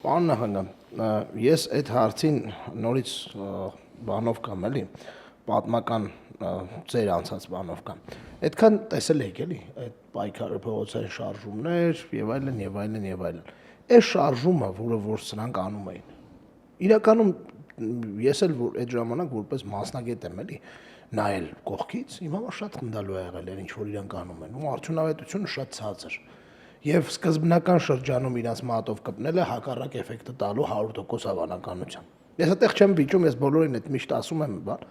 Պարոն նախագահ, ես այդ հարցին նորից բանով կամ էլի պատմական ծեր անցած բանով կամ այդքան տեսել եք էլի այդ պայքարը փողոցային շարժումներ եւ այլն եւ այլն եւ այլն այս շարժումը որ սրանք անում էին իրականում ես էլ որ այդ ժամանակ որպես մասնագետ եմ էլի նայել կողքից իմ համար շատ խնդալու է եղել ինչ որ իրանք անում են ու արդյունավետությունը շատ ցածր եւ սկզբնական շրջանում իրանց մատով կպնելը հակառակ էֆեկտը տալու 100% հավանականությամբ ես այդտեղ չեմ վիճում ես բոլորին այդ միշտ ասում եմ բան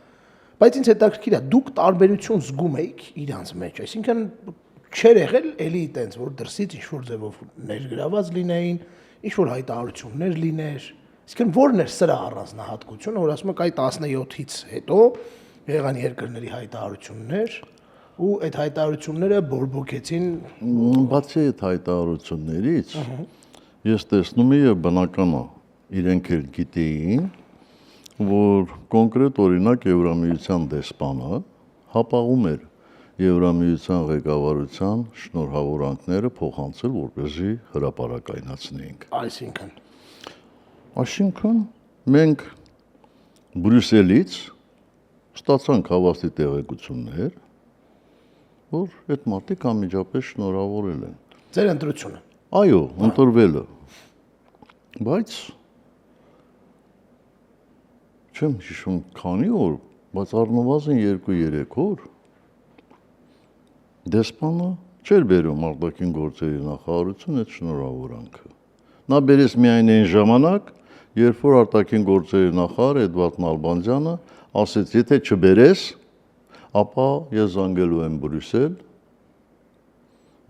բայց ինձ հետաքրքիր է դուք տարբերություն զգում եք իրանց մեջ այսինքն չէր եղել էլի այտենց որ դրսից ինչ որ ձևով ներգրաված լինեին ինչ որ հայտարարություններ լիներ այսինքն որն էր սրա առանձնահատկությունը որ ասում եք այ 17-ից հետո եղան երկրների հայտարարություններ ու այդ հայտարարությունները բորբոքեցին բացի այդ հայտարարություններից ես տեսնում եմ եւ բնական է իրենք էլ գիտեին որ կոնկրետ օրինակ Եվրամիության դեսպանը հապաղում էր Եվրամիության ղեկավարության շնորհավորանքները փոխանցել որպեսզի հրապարակայնացնեինք այսինքն մենք Բրյուսելից ստացանք հավաստի տեղեկություններ որ այդ մարդիկ անմիջապես շնորհավորել են ձեր ընտրությունը այո ընտրվելը բայց չեմ հիշում քանի օր բայց առնվազն 2-3 օր դեսպանը չէր բերում արտաքին գործերի նախարարություն այդ շնորհավորանքը նա բերեց միայն այն ժամանակ երբ որ արտաքին գործերի նախարար Էդվարդ Նալբանդյանը ասեց եթե չբերես ապա ես զանգելու եմ Բրյուսել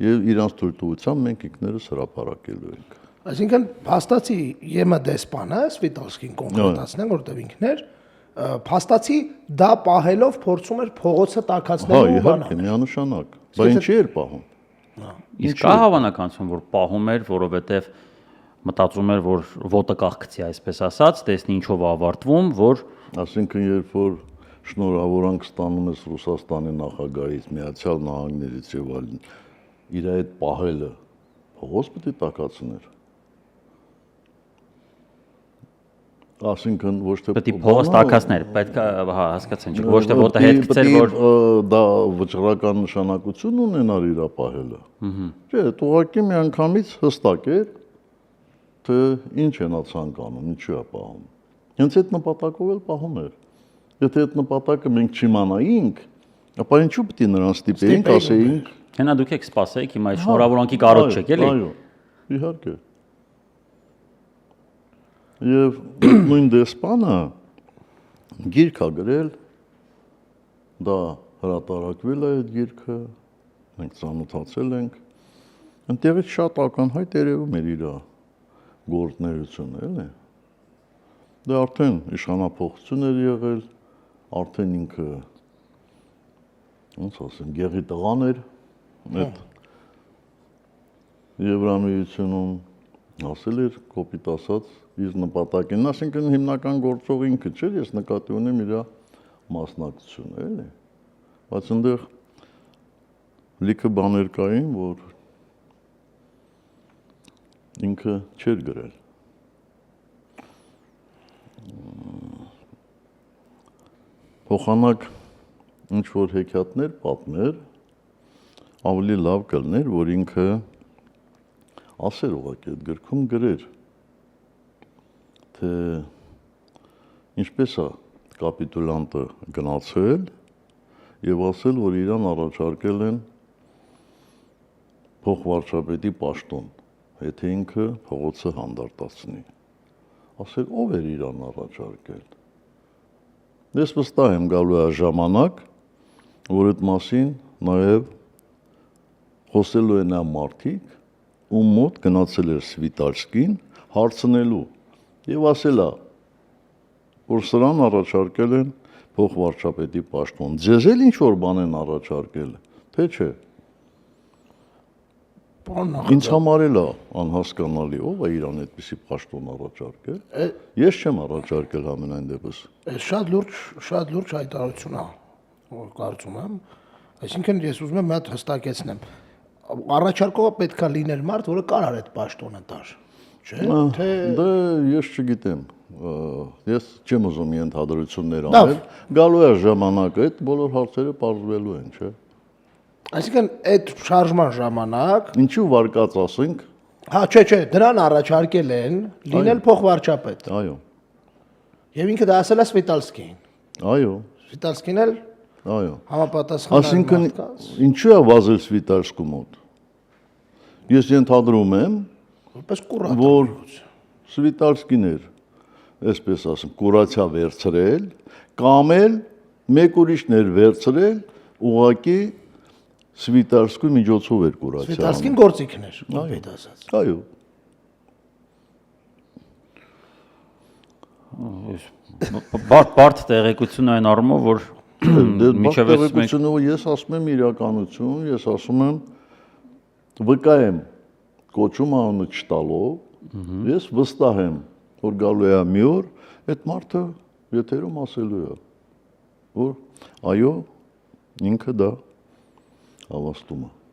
եւ իրանց թույլտվությամբ մենք ինքներս հրապարակելու ենք այսինքն փաստացի ԵՄ դեսպանը Սվիտալսկին կոնկրետացնեն որտեղ ինքներ փաստացի դա պահելով փորձում էր փողոցը տաքացնելու բանը իհարկե միանշանակ բայց ինչի էր պահում իսկ կա հավանականություն որ պահում էր որովհետեւ մտածում էր որ ոտը կախկցի այսպես ասած տեսնի ինչով ավարտվում որ ասինքն երբ որ շնորհավորանք ստանում ես Ռուսաստանի նախագահից Միացյալ Նահանգներից եւ այլն իր այդ պահելը փողոց պետք է տակացներ ասինքն ոչ թե պետք է փողոց տակացներ պետք է հասկացեն ոչ թե ոտը հետ գցել որ դա վճռական նշանակություն ունենար իր պահելը չէ ուղղակի միանգամից հստակ էր թե ինչ են ցանկանում ինչու է պահում հենց այդ նպատակով էլ պահում էր եթե այդ նպատակը մենք չիմանայինք ապա ինչու պետք է նրան ստիպեինք ասեինք հենա դուք եք սպասեիք հիմա այս շնորհավորանքի կարոտ չեք էլի այո իհարկե եւ նույն դեսպանը գիրք ա գրել դա հրատարակվել է այդ գիրքը մենք ծանոթացել ենք այնտեղից շատ ակնհայտ երևում էր իր գործունեությունը էլի դա արդեն իշխանապողություն էր եղել արդեն ինքը ոնց ասեմ գեղի տղան էր այդ Եվրամիությունում ասել էր կոպիտ ասած իր նպատակին ասինքն հիմնական գործող ինքը չէր ես նկատի ունեմ իր մասնակցությունը էլի բայց այնտեղ լիքը բաներ կային որ ինքը չէր գրել փոխանակ ինչ որ հեքիաթներ պատմեր ավելի լավ կլներ որ ինքը ասեր ուղղակի այդ գրքում գրեր թե ինչպես է կապիտուլանտը գնացել եւ ասել որ իրան առաջարկել են փոխվարչապետի պաշտոն եթե ինքը փողոցը հանդարտացնի ասել ով էր իրան առաջարկել ես վստահ եմ գալու է ժամանակ որ այդ մասին նաեւ խոսելու են մարդիկ ում մոտ գնացել էր Սվիտալսկին հարցնելու եւ ասելա որ սրան առաջարկել են փոխվարչապետի պաշտոն ձեզ էլ ինչ որ բան են առաջարկել թե չէ Ինձ համար էլ է անհասկանալի ով է իրան այդպիսի պաշտոն առաջարկել ես չեմ առաջարկել ամենայն դեպս շատ լուրջ հայտարարություն է կարծում եմ այսինքն ես ուզում եմ մի հատ հստակեցնեմ առաջարկողը պետքա լիներ մարդ որը կարար այդ պաշտոնը տար չէ՞, թե Դե ես չգիտեմ։ Ես չեմ ուզում ենթադրություններ անել։ Գալու է ժամանակը, այդ բոլոր հարցերը բարձվելու են, չէ՞։ այսինքն այդ շարժման ժամանակ, Ինչու վարկած ասենք։ հա, չէ, դրան առաջարկել են լինել փոխվարչապետ։ Այո։ Եվ ինքը դա ասել է Սվիտալսկին։ Այո։ Սվիտալսկին էլ Այո։ համապատասխան Այսինքն ինչու է վազել Սվիտալսկու մոտ։ Ես ենթադրում եմ, որպես կուրատոր։ որ Սվիտալսկին էր, այսպես ասեմ, կուրացիա վերցրել, կամ էլ մեկ ուրիշն էր վերցրել, ուղակի Սվիտալսկու միջոցով էր կուրացիա։ Սվիտալսկին գործիքն էր, ով ասած։ Այո։ Բարդ տեղեկություն այն առումով, որ Միջև տեղեկությունը ես ասում եմ իրականություն, ես ասում եմ վկա եմ կոչում անունը չտալով, ես վստահ եմ, որ գալու է մի օր, այդ մարդը եթերում ասելու է, որ այո, ինքը դա հավաստում է։